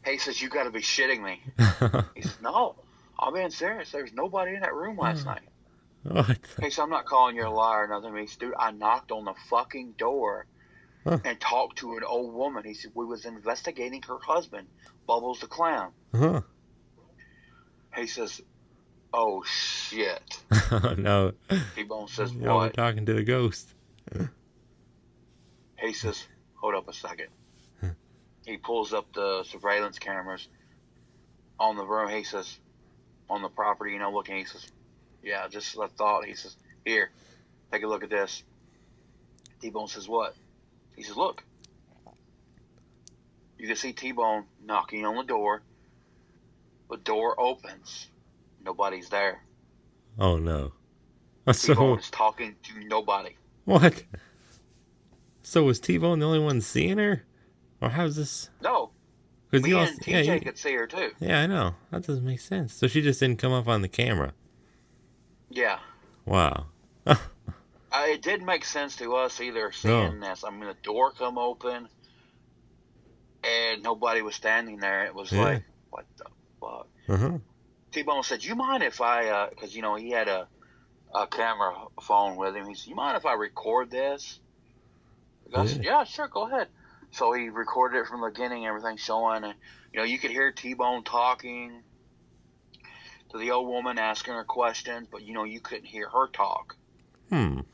[SPEAKER 2] He says, you got to be shitting me. He says, no, I'm being serious. There's nobody in that room last night.
[SPEAKER 1] What?
[SPEAKER 2] He says, I'm not calling you a liar or nothing. He says, dude, I knocked on the fucking door and talked to an old woman. He said, we was investigating her husband, Bubbles the Clown.
[SPEAKER 1] Huh.
[SPEAKER 2] He says, oh, shit.
[SPEAKER 1] Oh, no.
[SPEAKER 2] T-Bone says,
[SPEAKER 1] Y'all were
[SPEAKER 2] what?
[SPEAKER 1] talking to the ghost.
[SPEAKER 2] He says, hold up a second. He pulls up the surveillance cameras on the room. He says, on the property, looking. He says, yeah, just a thought. He says, here, take a look at this. T-Bone says, what? He says, look. You can see T-Bone knocking on the door. The door opens. Nobody's there.
[SPEAKER 1] Oh, no.
[SPEAKER 2] T-Bone is talking to nobody.
[SPEAKER 1] What? So was T-Bone the only one seeing her? Or how's this?
[SPEAKER 2] No. Me and TJ could see her too.
[SPEAKER 1] Yeah, I know. That doesn't make sense. So she just didn't come up on the camera.
[SPEAKER 2] Yeah.
[SPEAKER 1] Wow.
[SPEAKER 2] It didn't make sense to us either seeing this. I mean, the door come open and nobody was standing there. It was like, what the fuck?
[SPEAKER 1] Uh-huh.
[SPEAKER 2] T-Bone said, you mind if I, because, he had a camera phone with him. He said, you mind if I record this? I said, yeah, sure, go ahead. So he recorded it from the beginning, everything showing. And, you could hear T-Bone talking to the old woman, asking her questions, but, you couldn't hear her talk. And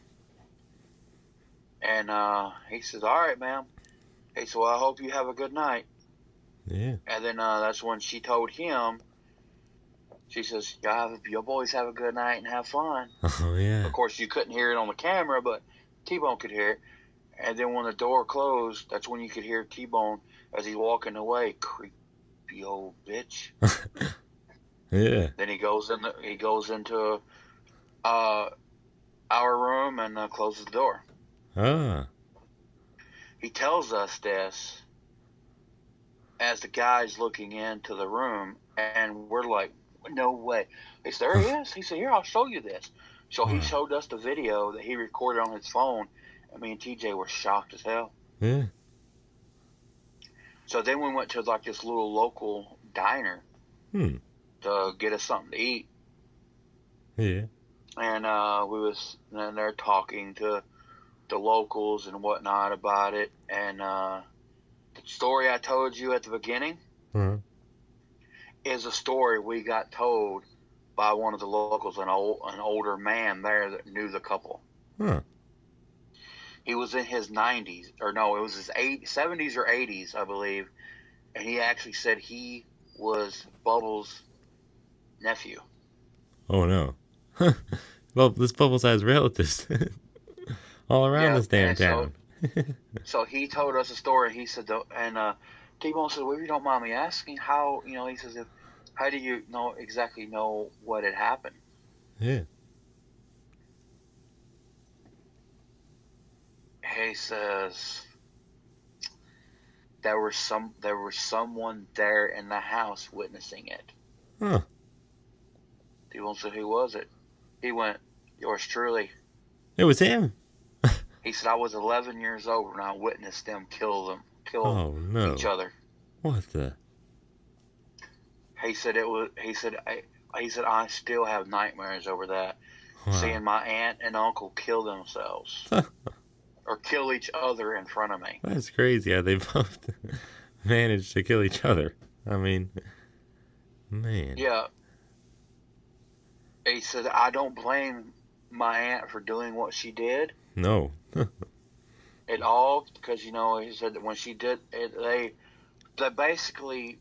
[SPEAKER 2] he says, all right, ma'am. Hey, so I hope you have a good night.
[SPEAKER 1] Yeah.
[SPEAKER 2] And then that's when she told him, she says, you boys have a good night and have fun.
[SPEAKER 1] Oh, yeah.
[SPEAKER 2] Of course, you couldn't hear it on the camera, but T-Bone could hear it. And then when the door closed, that's when you could hear T-Bone as he's walking away. Creepy old bitch.
[SPEAKER 1] Yeah.
[SPEAKER 2] Then he goes into our room and closes the door.
[SPEAKER 1] Ah.
[SPEAKER 2] He tells us this as the guy's looking into the room, and we're like, no way. He said, there he is. He said, here, I'll show you this. So he showed us the video that he recorded on his phone. And me and TJ were shocked as hell.
[SPEAKER 1] Yeah.
[SPEAKER 2] So then we went to like this little local diner to get us something to eat.
[SPEAKER 1] Yeah.
[SPEAKER 2] And we was in there talking to the locals and whatnot about it. And the story I told you at the beginning is a story we got told by one of the locals, an older man there that knew the couple.
[SPEAKER 1] Huh.
[SPEAKER 2] He was in his 90s, or no, it was his 70s or 80s, I believe. And he actually said he was Bubbles' nephew.
[SPEAKER 1] Oh, no. Well, this Bubbles has relatives all around this damn town.
[SPEAKER 2] So he told us a story. He said, T-Bone said, well, if you don't mind me asking, how, he says, how do you exactly know what had happened?
[SPEAKER 1] Yeah.
[SPEAKER 2] He says there was someone there in the house witnessing it.
[SPEAKER 1] Huh.
[SPEAKER 2] people and said, "Who was it?" He went, "Yours truly."
[SPEAKER 1] It was him.
[SPEAKER 2] He said, "I was 11 years old and I witnessed them kill
[SPEAKER 1] Oh no!
[SPEAKER 2] each other."
[SPEAKER 1] What the?
[SPEAKER 2] He said it was. He said, I still have nightmares over that, seeing my aunt and uncle kill themselves or kill each other in front of me.
[SPEAKER 1] That's crazy how they both managed to kill each other. I mean, man.
[SPEAKER 2] Yeah. He said, "I don't blame my aunt for doing what she did
[SPEAKER 1] No.
[SPEAKER 2] at all, because he said that when she did it, they basically,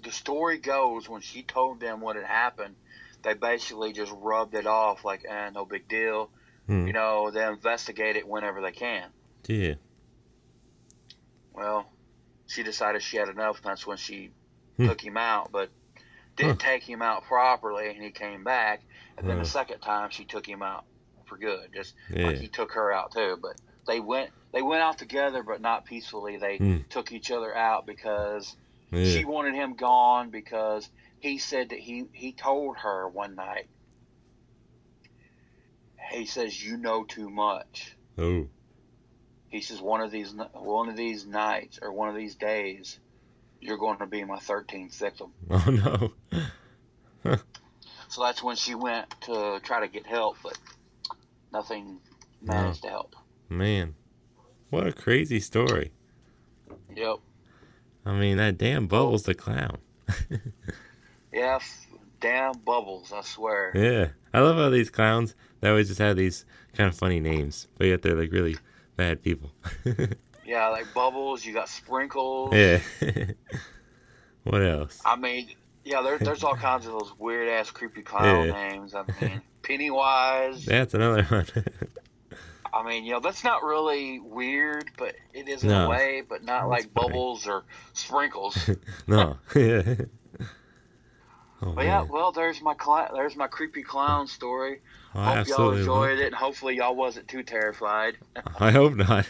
[SPEAKER 2] the story goes, when she told them what had happened, they basically just rubbed it off like, no big deal.
[SPEAKER 1] Hmm.
[SPEAKER 2] They investigate it whenever they can.
[SPEAKER 1] Yeah.
[SPEAKER 2] Well, she decided she had enough, and that's when she took him out, but didn't take him out properly, and he came back. And then the second time, she took him out for good, just like he took her out too. But they went out together, but not peacefully. They took each other out because she wanted him gone, because he said that he told her one night. He says, "You know too much."
[SPEAKER 1] Oh.
[SPEAKER 2] He says, one of these nights or one of these days, you're going to be my 13th victim.
[SPEAKER 1] Oh no.
[SPEAKER 2] So that's when she went to try to get help, but nothing managed to help.
[SPEAKER 1] Man, what a crazy story.
[SPEAKER 2] Yep.
[SPEAKER 1] I mean, that damn Bubbles the clown.
[SPEAKER 2] Yeah, damn Bubbles, I swear.
[SPEAKER 1] Yeah. I love how these clowns, they always just have these kind of funny names, but yet they're like really bad people.
[SPEAKER 2] Yeah, like Bubbles, you got Sprinkles.
[SPEAKER 1] Yeah. What else?
[SPEAKER 2] I mean, yeah, there's all kinds of those weird-ass, creepy clown names. I mean, Pennywise.
[SPEAKER 1] That's another one.
[SPEAKER 2] I mean, that's not really weird, but it is in a way, but not like funny. Bubbles or Sprinkles.
[SPEAKER 1] No. Yeah. Oh,
[SPEAKER 2] but yeah, well, there's my creepy clown story.
[SPEAKER 1] I
[SPEAKER 2] hope y'all enjoyed it, and hopefully y'all wasn't too terrified.
[SPEAKER 1] I hope not.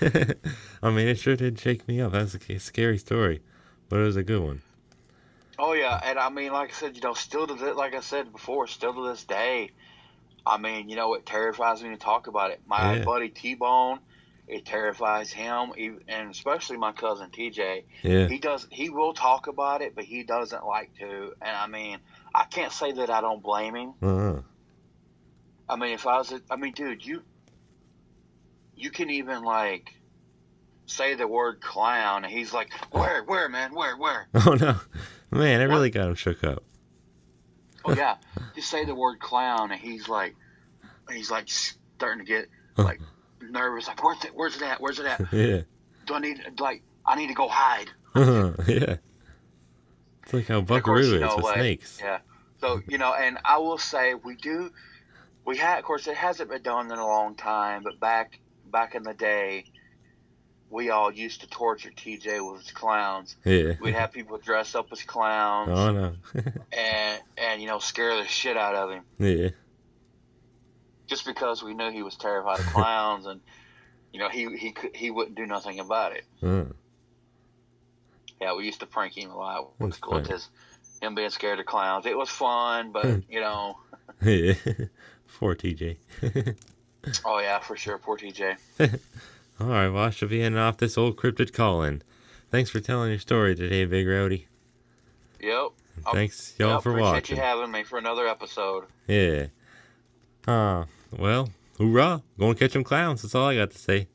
[SPEAKER 1] I mean, it sure did shake me up. That's a scary story, but it was a good one.
[SPEAKER 2] Oh yeah, and I mean, like I said, still to this, like I said before, still to this day, I mean, it terrifies me to talk about it. My buddy T-Bone, it terrifies him, and especially my cousin TJ.
[SPEAKER 1] Yeah.
[SPEAKER 2] He will talk about it, but he doesn't like to. And I mean, I can't say that I don't blame him.
[SPEAKER 1] Uh-huh.
[SPEAKER 2] I mean, dude, you can even like say the word clown, and he's like, where, man, where?
[SPEAKER 1] Oh no, man, it really got him shook up.
[SPEAKER 2] Oh yeah, just say the word clown, and he's like starting to get like nervous, like where's it at?
[SPEAKER 1] Yeah.
[SPEAKER 2] I need to go hide.
[SPEAKER 1] Yeah. It's like how Buckaroo is with snakes.
[SPEAKER 2] Yeah. So and I will say we had, of course, it hasn't been done in a long time, but back in the day, we all used to torture TJ with his clowns.
[SPEAKER 1] Yeah.
[SPEAKER 2] We'd have people dress up as clowns.
[SPEAKER 1] Oh no.
[SPEAKER 2] and scare the shit out of him.
[SPEAKER 1] Yeah.
[SPEAKER 2] Just because we knew he was terrified of clowns, and he wouldn't do nothing about it. Yeah, we used to prank him a lot with him being scared of clowns. It was fun, but
[SPEAKER 1] Yeah. Poor TJ.
[SPEAKER 2] Oh yeah, for sure, poor TJ.
[SPEAKER 1] All right, well, I shall be ending off this old cryptid call-in. Thanks for telling your story today, Big Rowdy.
[SPEAKER 2] Yep.
[SPEAKER 1] Thanks, y'all, for watching.
[SPEAKER 2] Appreciate you having me for another episode.
[SPEAKER 1] Yeah. Well, hoorah. Go and catch them clowns. That's all I got to say.